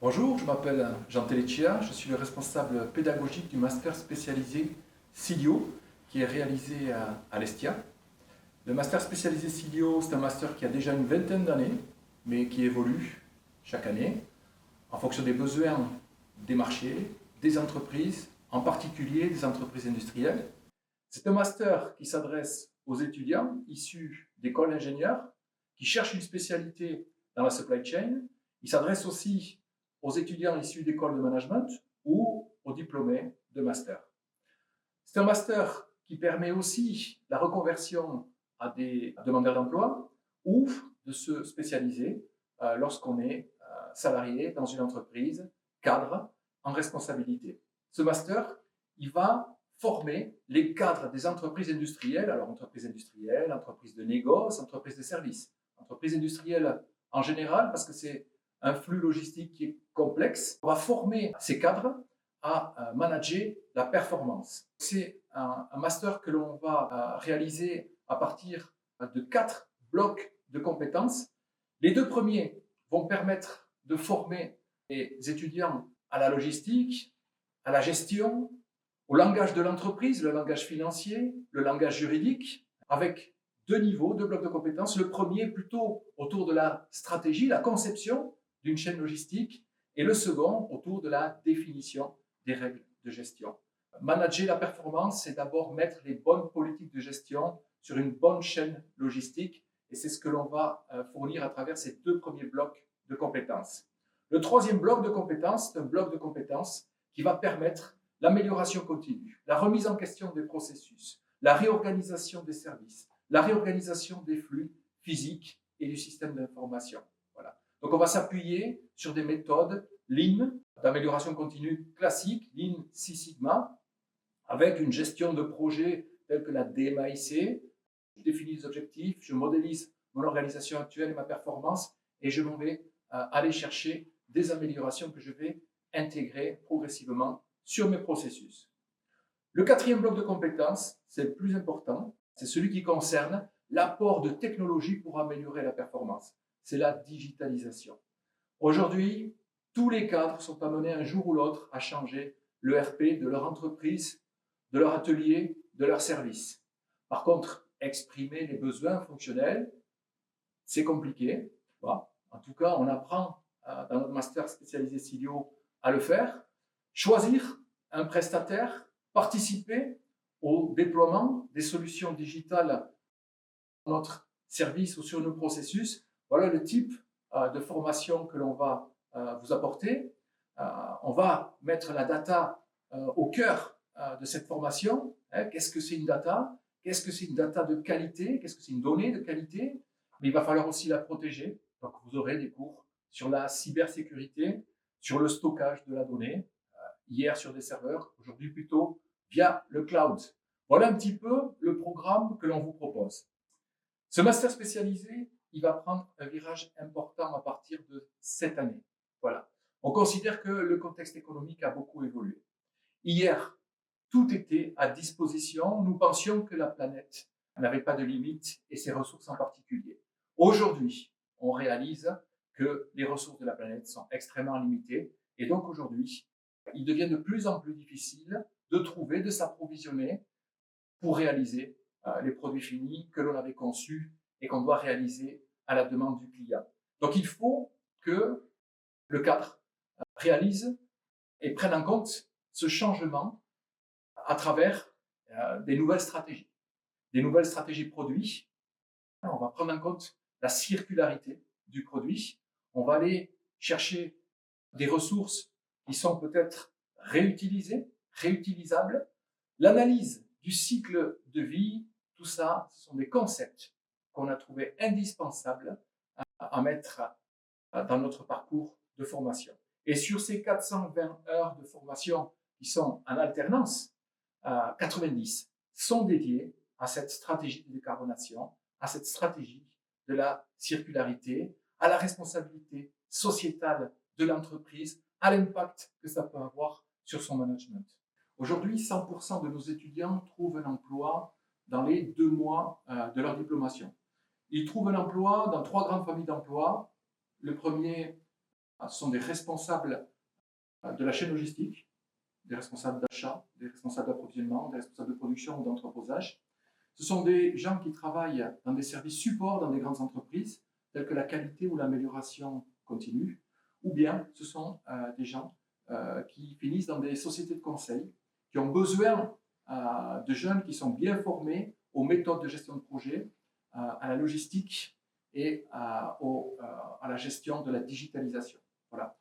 Bonjour, je m'appelle Jean Telechia, je suis le responsable pédagogique du master spécialisé Cilio qui est réalisé à l'Estia. Le master spécialisé Cilio, c'est un master qui a déjà une vingtaine d'années, mais qui évolue chaque année en fonction des besoins des marchés, des entreprises, en particulier des entreprises industrielles. C'est un master qui s'adresse aux étudiants issus d'écoles d'ingénieurs qui cherchent une spécialité dans la supply chain. Il s'adresse aussi aux étudiants issus d'écoles de management ou aux diplômés de master. C'est un master qui permet aussi la reconversion à des demandeurs d'emploi ou de se spécialiser lorsqu'on est salarié dans une entreprise, cadre, en responsabilité. Ce master, il va former les cadres des entreprises industrielles, alors entreprises industrielles, entreprises de négoce, entreprises de services. Entreprises industrielles en général, parce que c'est un flux logistique qui est complexe. On va former ces cadres à manager la performance. C'est un master que l'on va réaliser à partir de 4 blocs de compétences. Les 2 premiers vont permettre de former les étudiants à la logistique, à la gestion, au langage de l'entreprise, le langage financier, le langage juridique, avec 2 niveaux, 2 blocs de compétences. Le premier plutôt autour de la stratégie, la conception d'une chaîne logistique, et le second autour de la définition des règles de gestion. Manager la performance, c'est d'abord mettre les bonnes politiques de gestion sur une bonne chaîne logistique, et c'est ce que l'on va fournir à travers ces 2 premiers blocs de compétences. Le troisième bloc de compétences, c'est un bloc de compétences qui va permettre l'amélioration continue, la remise en question des processus, la réorganisation des services, la réorganisation des flux physiques et du système d'information. Voilà. Donc on va s'appuyer sur des méthodes Lean, d'amélioration continue classique, Lean Six Sigma, avec une gestion de projet telle que la DMAIC. Je définis les objectifs, je modélise mon organisation actuelle et ma performance, et je m'en vais aller chercher des améliorations que je vais intégrer progressivement sur mes processus. Le quatrième bloc de compétences, c'est le plus important, c'est celui qui concerne l'apport de technologies pour améliorer la performance. C'est la digitalisation. Aujourd'hui, tous les cadres sont amenés un jour ou l'autre à changer l'ERP de leur entreprise, de leur atelier, de leur service. Par contre, exprimer les besoins fonctionnels, c'est compliqué. Voilà. En tout cas, on apprend dans notre master spécialisé Cilio à le faire. Choisir un prestataire, participer au déploiement des solutions digitales dans notre service ou sur nos processus. Voilà le type de formation que l'on va vous apporter. On va mettre la data au cœur de cette formation. Qu'est-ce que c'est une data? Qu'est-ce que c'est une data de qualité? Qu'est-ce que c'est une donnée de qualité? Mais il va falloir aussi la protéger. Donc vous aurez des cours sur la cybersécurité, sur le stockage de la donnée, hier sur des serveurs, aujourd'hui plutôt via le cloud. Voilà un petit peu le programme que l'on vous propose. Ce master spécialisé, il va prendre un virage important à partir de cette année. Voilà. On considère que le contexte économique a beaucoup évolué. Hier, tout était à disposition. Nous pensions que la planète n'avait pas de limites et ses ressources en particulier. Aujourd'hui, on réalise que les ressources de la planète sont extrêmement limitées et donc aujourd'hui, il devient de plus en plus difficile de trouver, de s'approvisionner pour réaliser les produits finis que l'on avait conçus et qu'on doit réaliser à la demande du client. Donc il faut que le cadre réalise et prenne en compte ce changement à travers des nouvelles stratégies produits. On va prendre en compte la circularité du produit. On va aller chercher des ressources qui sont peut-être réutilisées, réutilisables. L'analyse du cycle de vie, tout ça, ce sont des concepts qu'on a trouvé indispensables à mettre dans notre parcours de formation. Et sur ces 420 heures de formation qui sont en alternance, 90 sont dédiées à cette stratégie de décarbonation, à cette stratégie de la circularité, à la responsabilité sociétale de l'entreprise, à l'impact que ça peut avoir sur son management. Aujourd'hui, 100% de nos étudiants trouvent un emploi dans les 2 mois de leur diplomation. Ils trouvent un emploi dans 3 grandes familles d'emplois. Le premier Ce sont des responsables de la chaîne logistique, des responsables d'achat, des responsables d'approvisionnement, des responsables de production ou d'entreposage. Ce sont des gens qui travaillent dans des services supports dans des grandes entreprises, telles que la qualité ou l'amélioration continue, ou bien ce sont des gens qui finissent dans des sociétés de conseil, qui ont besoin de jeunes qui sont bien formés aux méthodes de gestion de projet, à la logistique et à la gestion de la digitalisation. Voilà.